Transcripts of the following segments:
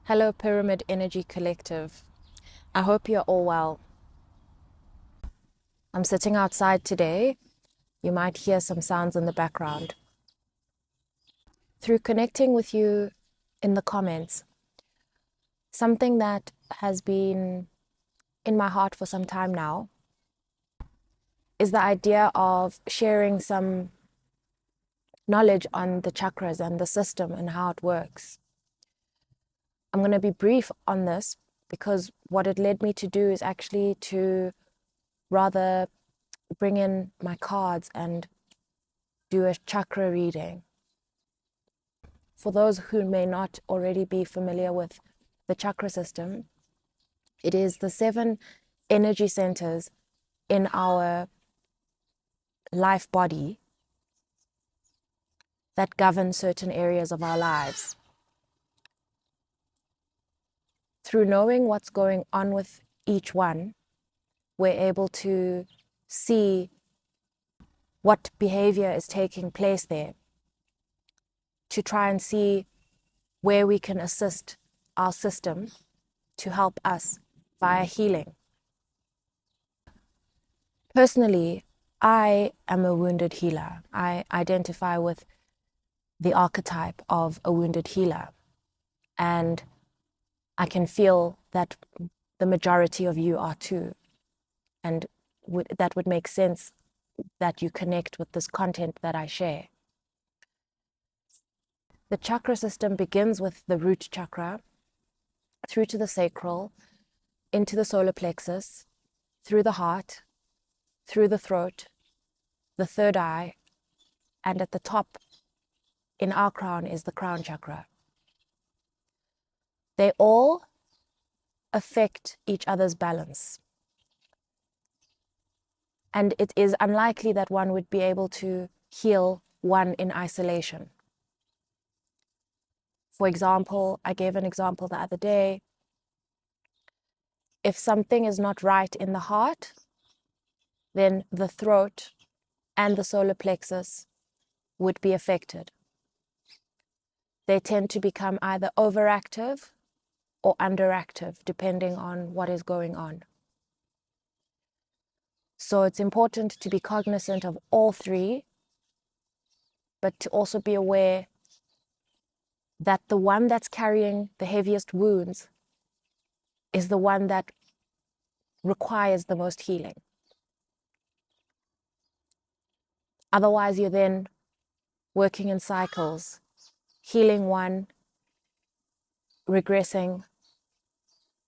Hello, Pyramid Energy Collective. I hope you're all well. I'm sitting outside today. You might hear some sounds in the background. Through connecting with you in the comments, something that has been in my heart for some time now is the idea of sharing some knowledge on the chakras and the system and how it works. I'm going to be brief on this because what it led me to do is actually to rather bring in my cards and do a chakra reading. For those who may not already be familiar with the chakra system, it is the 7 energy centers in our life body that govern certain areas of our lives. Through knowing what's going on with each one, we're able to see what behavior is taking place there, to try and see where we can assist our system to help us via healing. Personally, I am a wounded healer. I identify with the archetype of a wounded healer, and I can feel that the majority of you are too, and that would make sense that you connect with this content that I share. The chakra system begins with the root chakra, through to the sacral, into the solar plexus, through the heart, through the throat, the third eye, and at the top in our crown is the crown chakra. They all affect each other's balance. And it is unlikely that one would be able to heal one in isolation. For example, I gave an example the other day. If something is not right in the heart, then the throat and the solar plexus would be affected. They tend to become either overactive or underactive, depending on what is going on. So it's important to be cognizant of all three, but to also be aware that the one that's carrying the heaviest wounds is the one that requires the most healing. Otherwise, you're then working in cycles, healing one, regressing,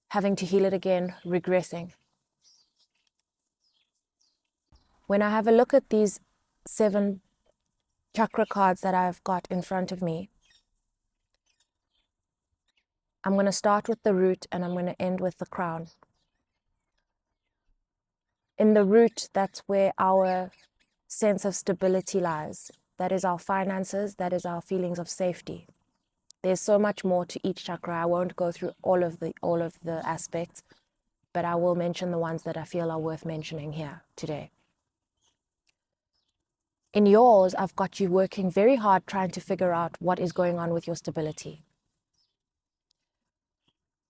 having to heal it again, regressing. When I have a look at these 7 chakra cards that I've got in front of me, I'm going to start with the root and I'm going to end with the crown. In the root, that's where our sense of stability lies. That is our finances, that is our feelings of safety. There's so much more to each chakra. I won't go through all of the aspects, but I will mention the ones that I feel are worth mentioning here today. In yours, I've got you working very hard trying to figure out what is going on with your stability.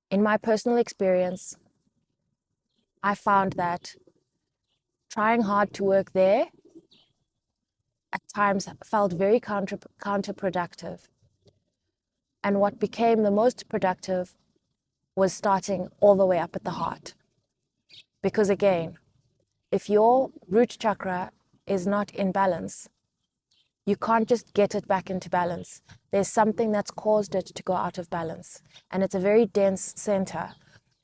In my personal experience, I found that trying hard to work there at times felt very counterproductive. And what became the most productive was starting all the way up at the heart. Because again, if your root chakra is not in balance, you can't just get it back into balance. There's something that's caused it to go out of balance. And it's a very dense center,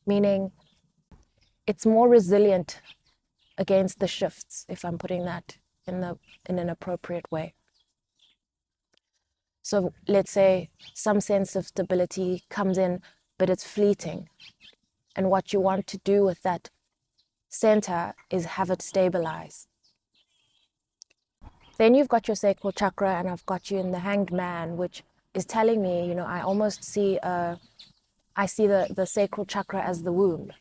meaning it's more resilient against the shifts, if I'm putting that in an appropriate way. So let's say some sense of stability comes in, but it's fleeting. And what you want to do with that center is have it stabilize. Then you've got your sacral chakra, and I've got you in the Hanged Man, which is telling me, I almost see the sacral chakra as the womb,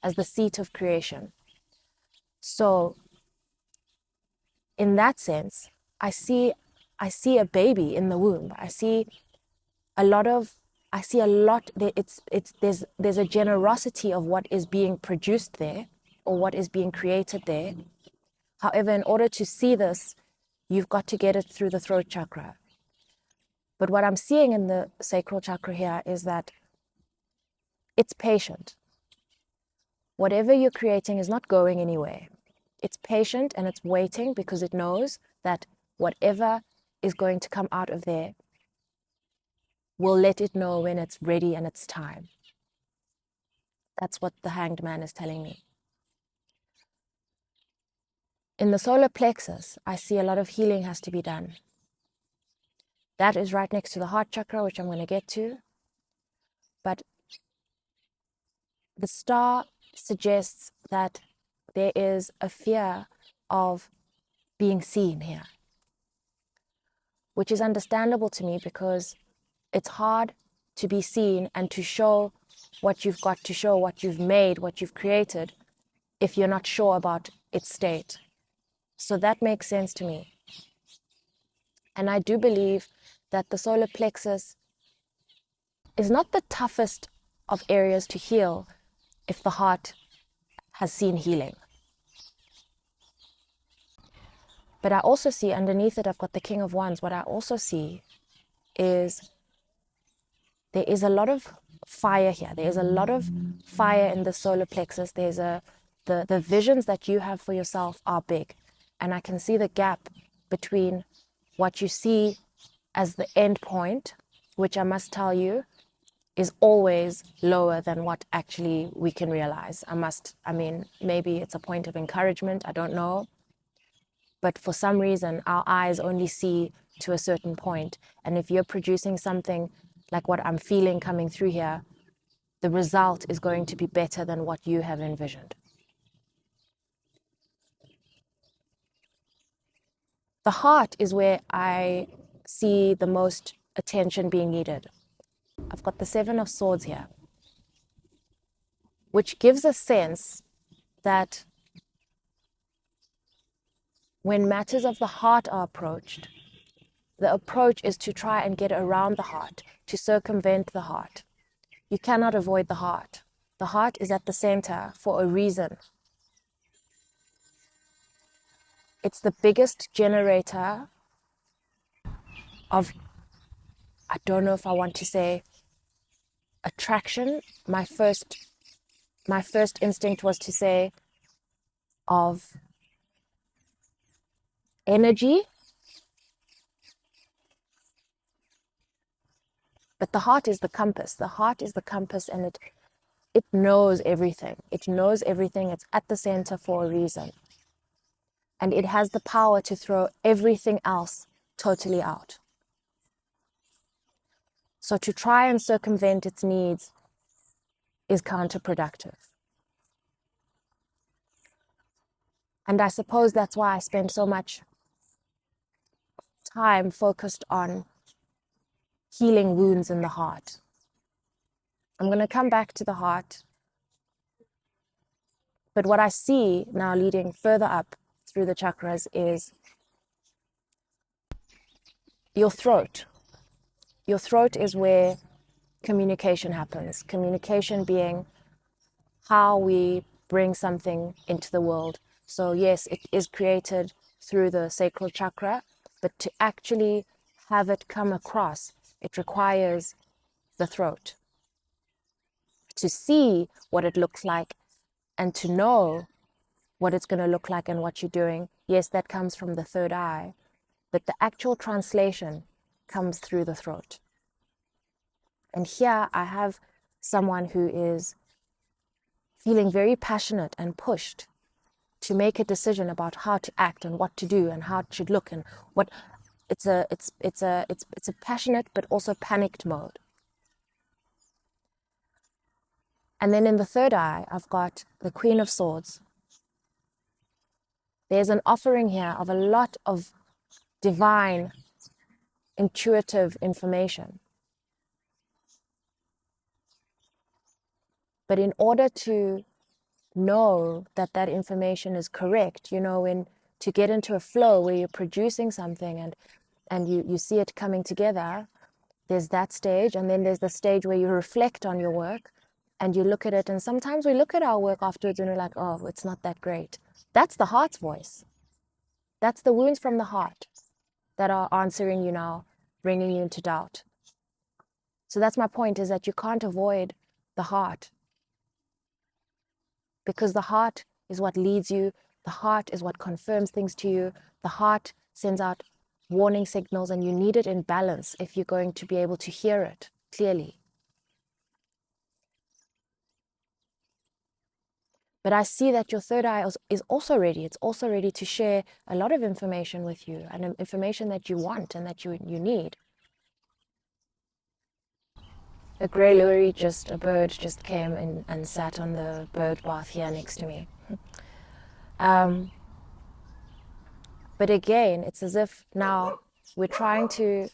as the seat of creation. So in that sense, I see a baby in the womb. I see a lot of I see a lot. There's a generosity of what is being produced there, or what is being created there. However, in order to see this, you've got to get it through the throat chakra. But what I'm seeing in the sacral chakra here is that it's patient. Whatever you're creating is not going anywhere. It's patient and it's waiting because it knows that whatever is going to come out of there will let it know when it's ready and it's time. That's what the Hanged Man is telling me. In the solar plexus, I see a lot of healing has to be done. That is right next to the heart chakra, which I'm going to get to. But the star suggests that there is a fear of being seen here, which is understandable to me because it's hard to be seen and to show what you've got to show, what you've made, what you've created, if you're not sure about its state. So that makes sense to me. And I do believe that the solar plexus is not the toughest of areas to heal if the heart has seen healing. But I also see underneath it, I've got the King of Wands. What I also see is there is a lot of fire here. There is a lot of fire in the solar plexus. There's the visions that you have for yourself are big. And I can see the gap between what you see as the end point, which I must tell you is always lower than what actually we can realize. Maybe it's a point of encouragement, I don't know. But for some reason, our eyes only see to a certain point. And if you're producing something like what I'm feeling coming through here, the result is going to be better than what you have envisioned. The heart is where I see the most attention being needed. I've got the Seven of Swords here, which gives a sense that when matters of the heart are approached, the approach is to try and get around the heart, to circumvent the heart. You cannot avoid the heart. The heart is at the center for a reason. It's the biggest generator of, I don't know if I want to say attraction. My first instinct was to say of energy. But the heart is the compass. The heart is the compass, and it knows everything. It knows everything. It's at the center for a reason. And it has the power to throw everything else totally out. So to try and circumvent its needs is counterproductive. And I suppose that's why I spend so much time focused on healing wounds in the heart. I'm going to come back to the heart. But what I see now leading further up through the chakras is your throat. Your throat is where communication happens. Communication being how we bring something into the world. So yes, it is created through the sacral chakra, but to actually have it come across, it requires the throat. To see what it looks like and to know what it's going to look like and what you're doing, yes, that comes from the third eye, but the actual translation comes through the throat. And here I have someone who is feeling very passionate and pushed to make a decision about how to act and what to do and how it should look and what it's a passionate but also panicked mode. And then in the third eye, I've got the Queen of Swords. There's an offering here of a lot of divine, intuitive information. But in order to know that that information is correct, to get into a flow where you're producing something and you see it coming together, There's that stage, and then there's the stage where you reflect on your work and you look at it, and sometimes we look at our work afterwards and we're like, oh, it's not that great. That's the heart's voice. That's the wounds from the heart that are answering you now, bringing you into doubt. So that's my point, is that you can't avoid the heart, because the heart is what leads you. The heart is what confirms things to you. The heart sends out warning signals, and you need it in balance if you're going to be able to hear it clearly. But I see that your third eye is also ready. It's also ready to share a lot of information with you, and information that you want and that you need. A grey lory, a bird just came and sat on the bird bath here next to me. But again, it's as if now we're trying to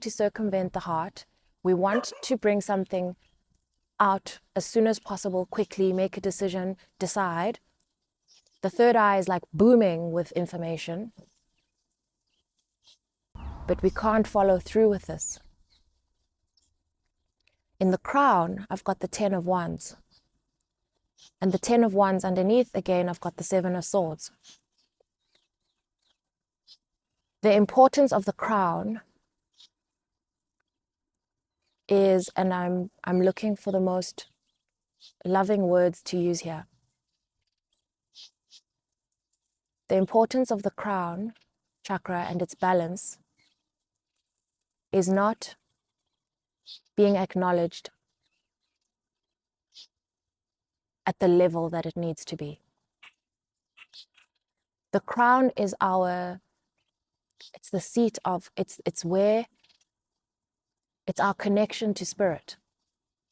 circumvent the heart. We want to bring something out as soon as possible, quickly, make a decision, decide. The third eye is like booming with information, but we can't follow through with this. In the crown, I've got the 10 of Wands. And the 10 of Wands underneath, again, I've got the 7 of Swords. The importance of the crown is, and I'm looking for the most loving words to use here. The importance of the crown chakra and its balance is not being acknowledged at the level that it needs to be. The crown is it's the seat of, it's our connection to spirit.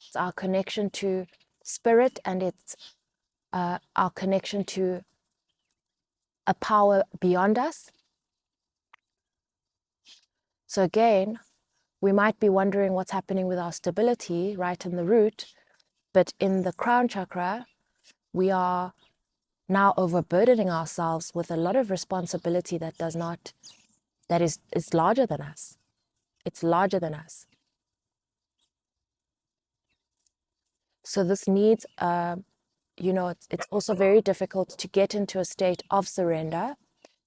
It's our connection to spirit, and it's our connection to a power beyond us. So again, we might be wondering what's happening with our stability right in the root, but in the crown chakra, we are now overburdening ourselves with a lot of responsibility that is larger than us. It's larger than us. So this needs, it's also very difficult to get into a state of surrender,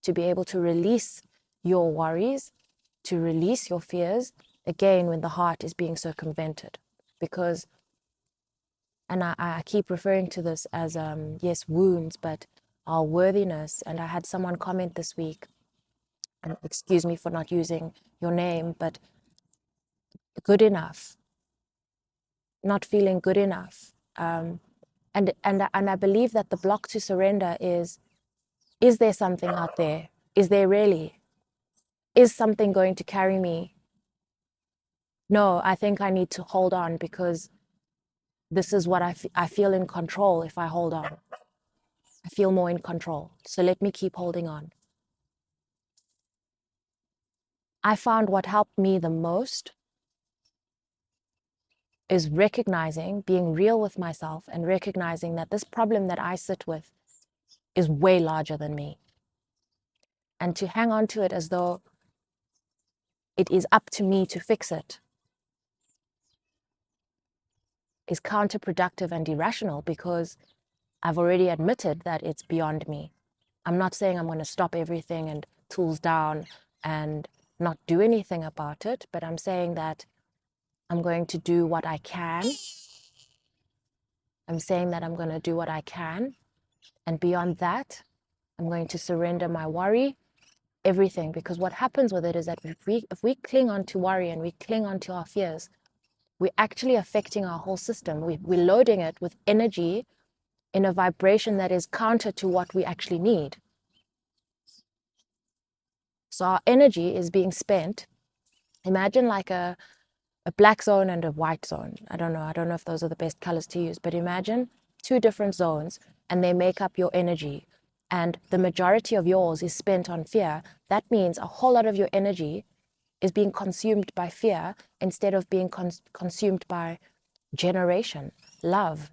to be able to release your worries, to release your fears, again, when the heart is being circumvented. Because, and I keep referring to this as, yes, wounds, but our worthiness. And I had someone comment this week, and excuse me for not using your name, but good enough, not feeling good enough. And I believe that the block to surrender is there something out there? Is there really? Is something going to carry me? No, I think I need to hold on, because this is what I feel in control if I hold on. I feel more in control. So let me keep holding on. I found what helped me the most is recognizing, being real with myself, and recognizing that this problem that I sit with is way larger than me. And to hang on to it as though it is up to me to fix it is counterproductive and irrational, because I've already admitted that it's beyond me. I'm not saying I'm going to stop everything and tools down and not do anything about it, but I'm saying that I'm going to do what I can. I'm saying that I'm going to do what I can. And beyond that, I'm going to surrender my worry, everything. Because what happens with it is that if we cling on to worry and we cling on to our fears, we're actually affecting our whole system. We're loading it with energy in a vibration that is counter to what we actually need. So our energy is being spent. Imagine like a black zone and a white zone. I don't know if those are the best colors to use, but imagine two different zones, and they make up your energy. And the majority of yours is spent on fear. That means a whole lot of your energy is being consumed by fear instead of being consumed by generation, love.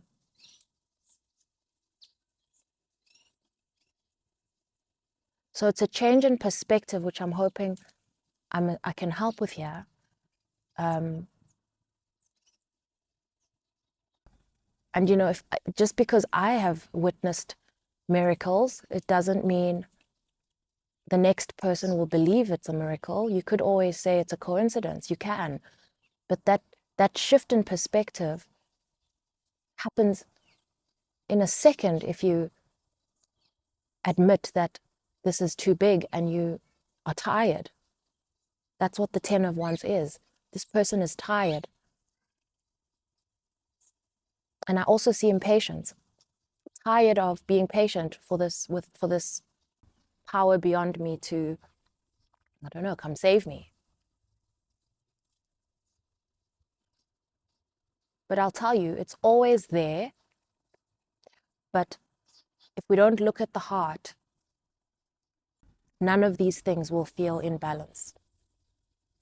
So it's a change in perspective, which I'm hoping I can help with here. And if just because I have witnessed miracles, it doesn't mean the next person will believe it's a miracle. You could always say it's a coincidence. You can, but that shift in perspective happens in a second if you admit that this is too big and you are tired. That's what the 10 of Wands is. This person is tired. And I also see impatience. Tired of being patient for this power beyond me to, I don't know, come save me. But I'll tell you, it's always there. But if we don't look at the heart, none of these things will feel in balance.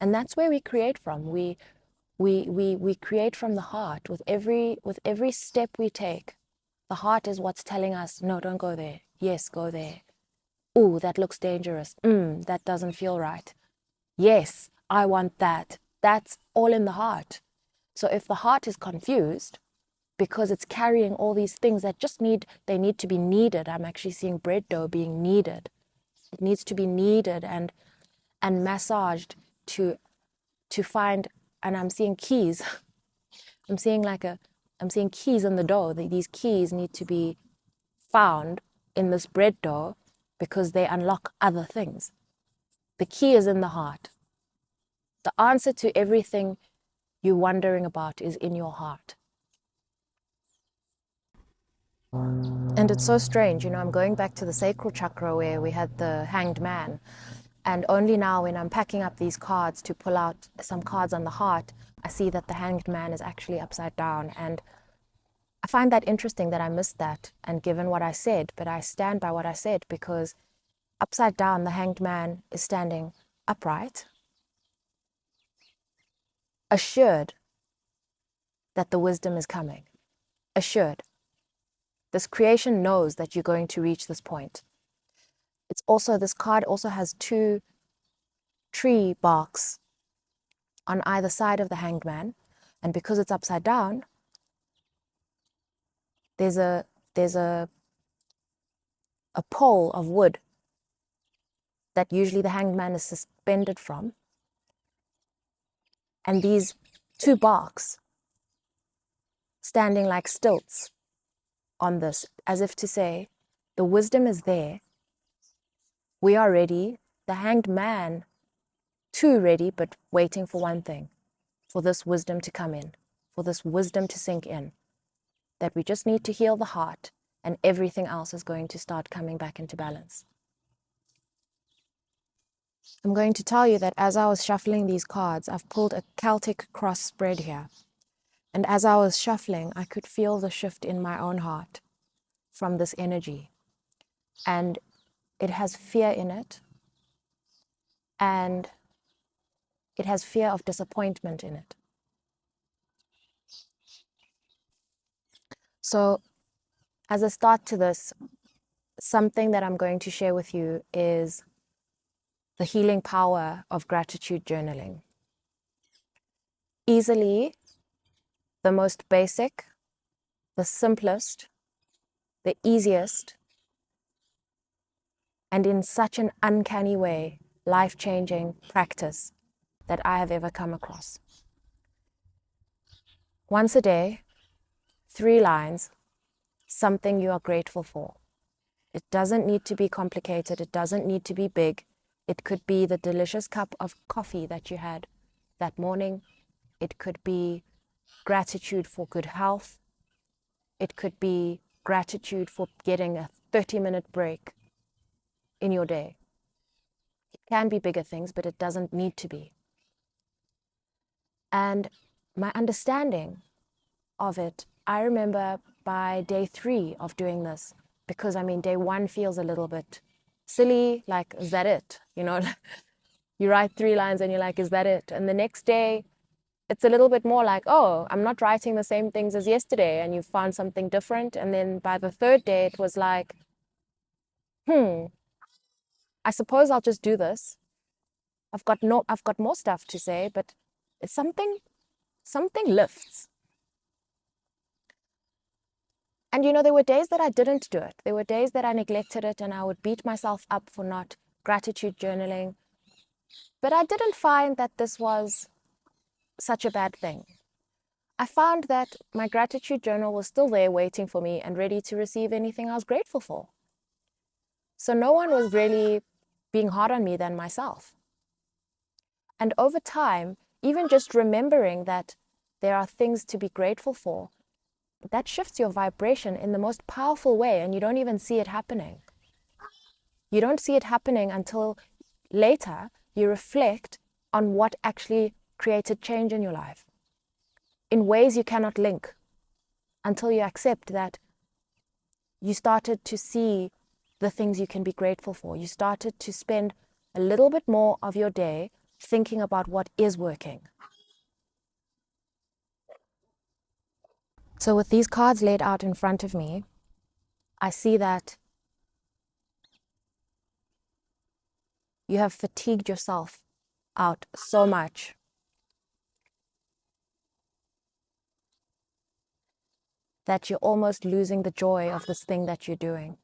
And that's where we create from. We create from the heart. With every step we take, the heart is what's telling us, no, don't go there. Yes, go there. Ooh, that looks dangerous. That doesn't feel right. Yes, I want that. That's all in the heart. So if the heart is confused because it's carrying all these things that they need to be kneaded. I'm actually seeing bread dough being kneaded. It needs to be kneaded and massaged to find, and I'm seeing keys. I'm seeing keys in the dough. These keys need to be found in this bread dough because they unlock other things. The key is in the heart. The answer to everything you're wondering about is in your heart. And it's so strange, I'm going back to the sacral chakra where we had the hanged man. And only now when I'm packing up these cards to pull out some cards on the heart, I see that the hanged man is actually upside down. And I find that interesting that I missed that and given what I said, but I stand by what I said because upside down, the hanged man is standing upright, assured that the wisdom is coming, assured. This creation knows that you're going to reach this point. This card also has 2 tree barks on either side of the hanged man, and because it's upside down, there's a pole of wood that usually the hanged man is suspended from, and these 2 barks standing like stilts on this, as if to say, the wisdom is there, we are ready, the hanged man too ready, but waiting for one thing, for this wisdom to come in, for this wisdom to sink in, that we just need to heal the heart and everything else is going to start coming back into balance. I'm going to tell you that as I was shuffling these cards, I've pulled a Celtic cross spread here. And as I was shuffling, I could feel the shift in my own heart from this energy. And it has fear in it. And it has fear of disappointment in it. So as a start to this, something that I'm going to share with you is the healing power of gratitude journaling. Easily, the most basic, the simplest, the easiest, and in such an uncanny way, life-changing practice that I have ever come across. Once a day, 3 lines, something you are grateful for. It doesn't need to be complicated. It doesn't need to be big. It could be the delicious cup of coffee that you had that morning. It could be gratitude for good health. It could be gratitude for getting a 30-minute break in your day. It can be bigger things, but it doesn't need to be. And my understanding of it, I remember by day 3 of doing this, because day 1 feels a little bit silly, like, is that it? You write 3 lines and you're like, is that it? And the next day, it's a little bit more like, oh, I'm not writing the same things as yesterday, and you found something different. And then by the 3rd day, it was like, I suppose I'll just do this. I've got more stuff to say, but it's something lifts. And there were days that I didn't do it. There were days that I neglected it and I would beat myself up for not gratitude journaling. But I didn't find that this was such a bad thing. I found that my gratitude journal was still there waiting for me and ready to receive anything I was grateful for. So no one was really being hard on me than myself. And over time, even just remembering that there are things to be grateful for, that shifts your vibration in the most powerful way, and you don't even see it happening. You don't see it happening until later you reflect on what actually created change in your life in ways you cannot link, until you accept that you started to see the things you can be grateful for. You started to spend a little bit more of your day thinking about what is working. So with these cards laid out in front of me, I see that you have fatigued yourself out so much that you're almost losing the joy of this thing that you're doing.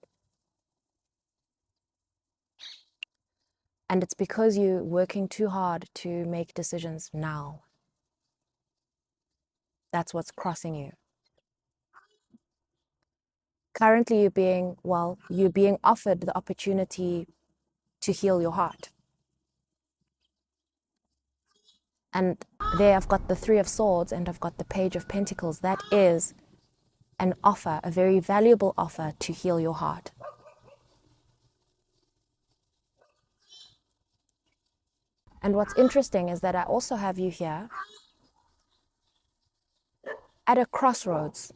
And it's because you're working too hard to make decisions now. That's what's crossing you. Currently, you're being offered the opportunity to heal your heart. And there I've got the Three of Swords and I've got the Page of Pentacles. That is an offer, a very valuable offer to heal your heart. And what's interesting is that I also have you here at a crossroads,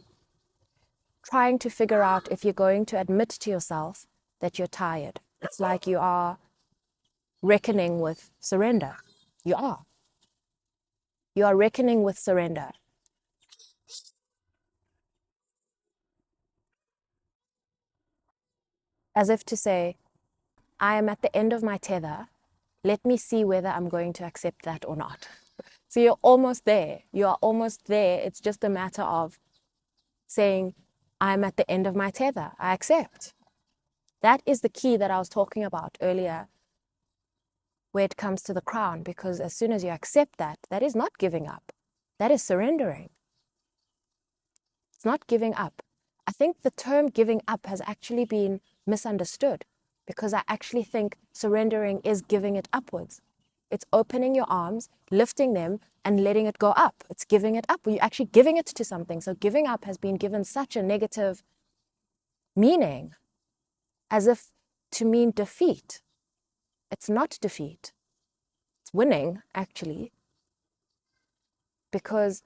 trying to figure out if you're going to admit to yourself that you're tired. It's like you are reckoning with surrender. You are. You are reckoning with surrender. As if to say, I am at the end of my tether. Let me see whether I'm going to accept that or not. So you're almost there. You are almost there. It's just a matter of saying, I'm at the end of my tether. I accept. That is the key that I was talking about earlier, where it comes to the crown, because as soon as you accept that, that is not giving up. That is surrendering. It's not giving up. I think the term giving up has actually been misunderstood, because I actually think surrendering is giving it upwards. It's opening your arms, lifting them, and letting it go up. It's giving it up. You're actually giving it to something. So giving up has been given such a negative meaning, as if to mean defeat. It's not defeat. It's winning, actually. Because,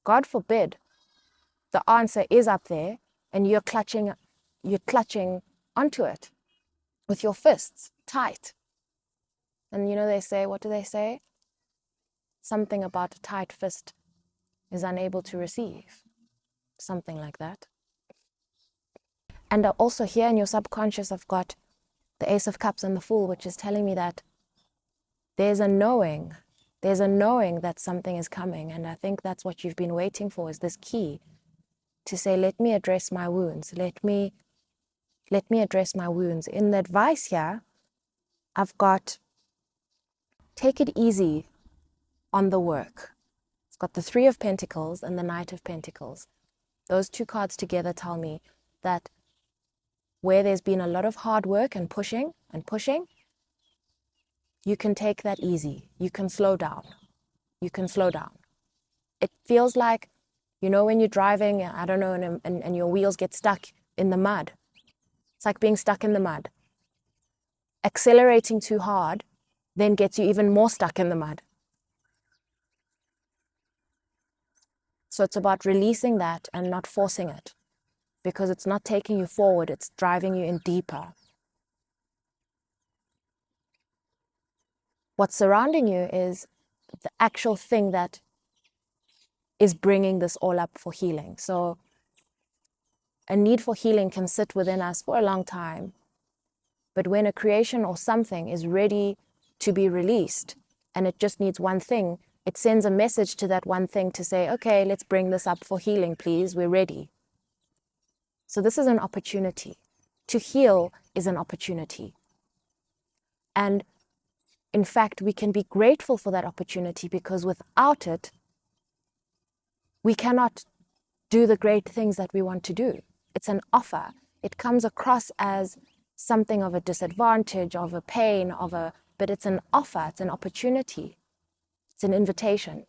God forbid, the answer is up there and you're clutching onto it with your fists tight. And they say, what do they say? Something about a tight fist is unable to receive. Something like that. And also here in your subconscious, I've got the Ace of Cups and the Fool, which is telling me that there's a knowing that something is coming. And I think that's what you've been waiting for, is this key to say, let me address my wounds. Let me address my wounds. In the advice here, I've got, take it easy on the work. It's got the Three of Pentacles and the Knight of Pentacles. Those two cards together tell me that where there's been a lot of hard work and pushing, you can take that easy. You can slow down. It feels like, when you're driving, I don't know, and your wheels get stuck in the mud. It's like being stuck in the mud. Accelerating too hard then gets you even more stuck in the mud. So it's about releasing that and not forcing it, because it's not taking you forward, it's driving you in deeper. What's surrounding you is the actual thing that is bringing this all up for healing. So a need for healing can sit within us for a long time. But when a creation or something is ready to be released, and it just needs one thing. It sends a message to that one thing to say, okay, let's bring this up for healing, please. We're ready. So this is an opportunity. To heal is an opportunity. And in fact, we can be grateful for that opportunity, because without it, we cannot do the great things that we want to do. It's an offer. It comes across as something of a disadvantage, of a pain, but it's an offer, it's an opportunity, it's an invitation.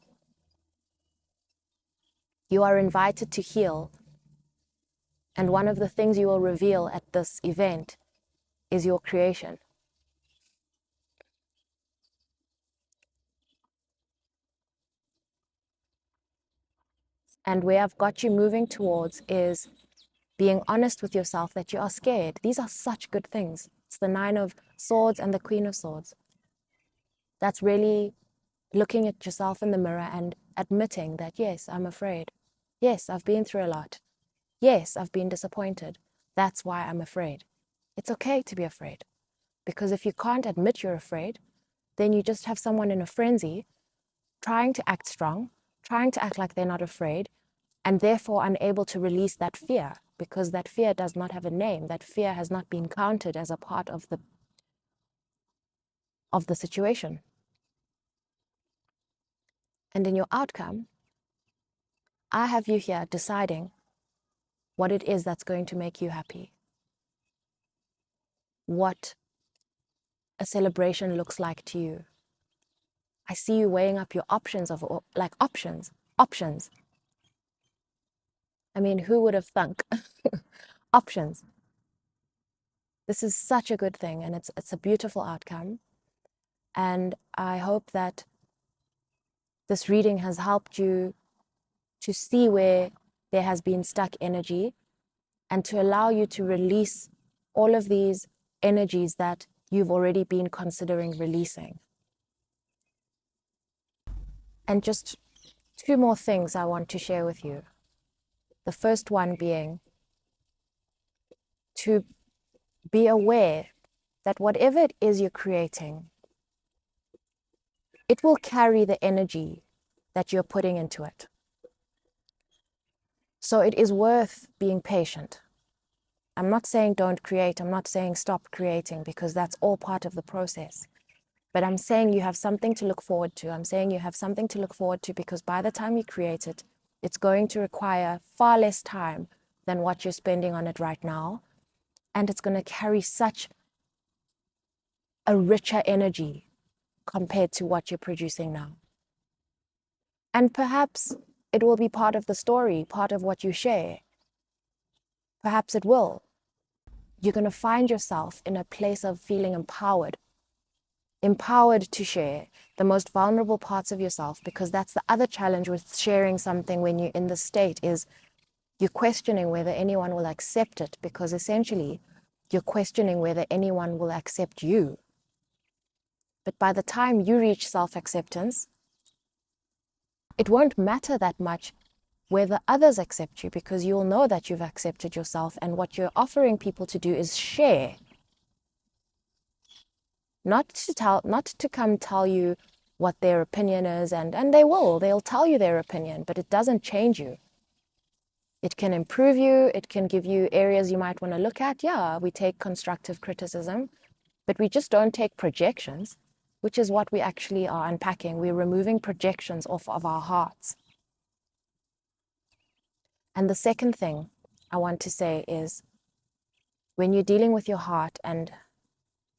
You are invited to heal, and one of the things you will reveal at this event is your creation. And where I've got you moving towards is being honest with yourself that you are scared. These are such good things. It's the 9 of Swords and the Queen of Swords. That's really looking at yourself in the mirror and admitting that, yes, I'm afraid. Yes, I've been through a lot. Yes, I've been disappointed. That's why I'm afraid. It's okay to be afraid. Because if you can't admit you're afraid, then you just have someone in a frenzy trying to act strong, trying to act like they're not afraid, and therefore unable to release that fear, because that fear does not have a name. That fear has not been counted as a part of the situation. And in your outcome, I have you here deciding what it is that's going to make you happy, what a celebration looks like to you. I see you weighing up your options options. I mean, who would have thunk? Options. This is such a good thing, and it's a beautiful outcome. And I hope that this reading has helped you to see where there has been stuck energy, and to allow you to release all of these energies that you've already been considering releasing. And just 2 more things I want to share with you. The first one being to be aware that whatever it is you're creating, it will carry the energy that you're putting into it. So it is worth being patient. I'm not saying don't create. I'm not saying stop creating, because that's all part of the process. But I'm saying you have something to look forward to. I'm saying you have something to look forward to, because by the time you create it, it's going to require far less time than what you're spending on it right now. And it's going to carry such a richer energy compared to what you're producing now. And perhaps it will be part of the story, part of what you share. Perhaps it will. You're going to find yourself in a place of feeling empowered to share the most vulnerable parts of yourself, because that's the other challenge with sharing something when you're in this state, is you're questioning whether anyone will accept it, because essentially you're questioning whether anyone will accept you. But by the time you reach self-acceptance, it won't matter that much whether others accept you, because you'll know that you've accepted yourself, and what you're offering people to do is share. Not to come tell you what their opinion is, and they'll tell you their opinion, but it doesn't change you. It can improve you, it can give you areas you might want to look at. Yeah, we take constructive criticism, but we just don't take projections, which is what we actually are unpacking. We're removing projections off of our hearts. And the second thing I want to say is, when you're dealing with your heart and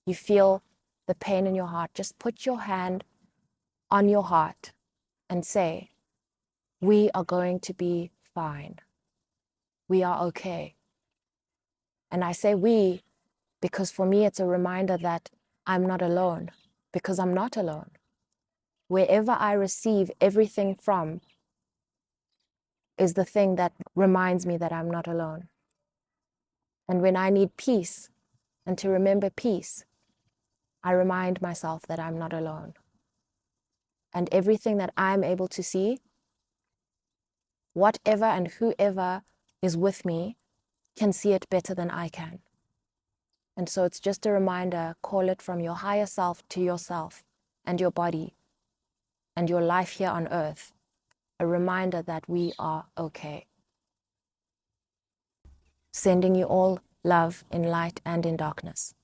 you feel the pain in your heart, just put your hand on your heart and say, we are going to be fine. We are okay. And I say we because for me it's a reminder that I'm not alone, because I'm not alone. Wherever I receive everything from is the thing that reminds me that I'm not alone. And when I need peace and to remember peace, I remind myself that I'm not alone. And everything that I'm able to see, whatever and whoever is with me, can see it better than I can. And so it's just a reminder, call it from your higher self to yourself and your body and your life here on earth, a reminder that we are okay. Sending you all love in light and in darkness.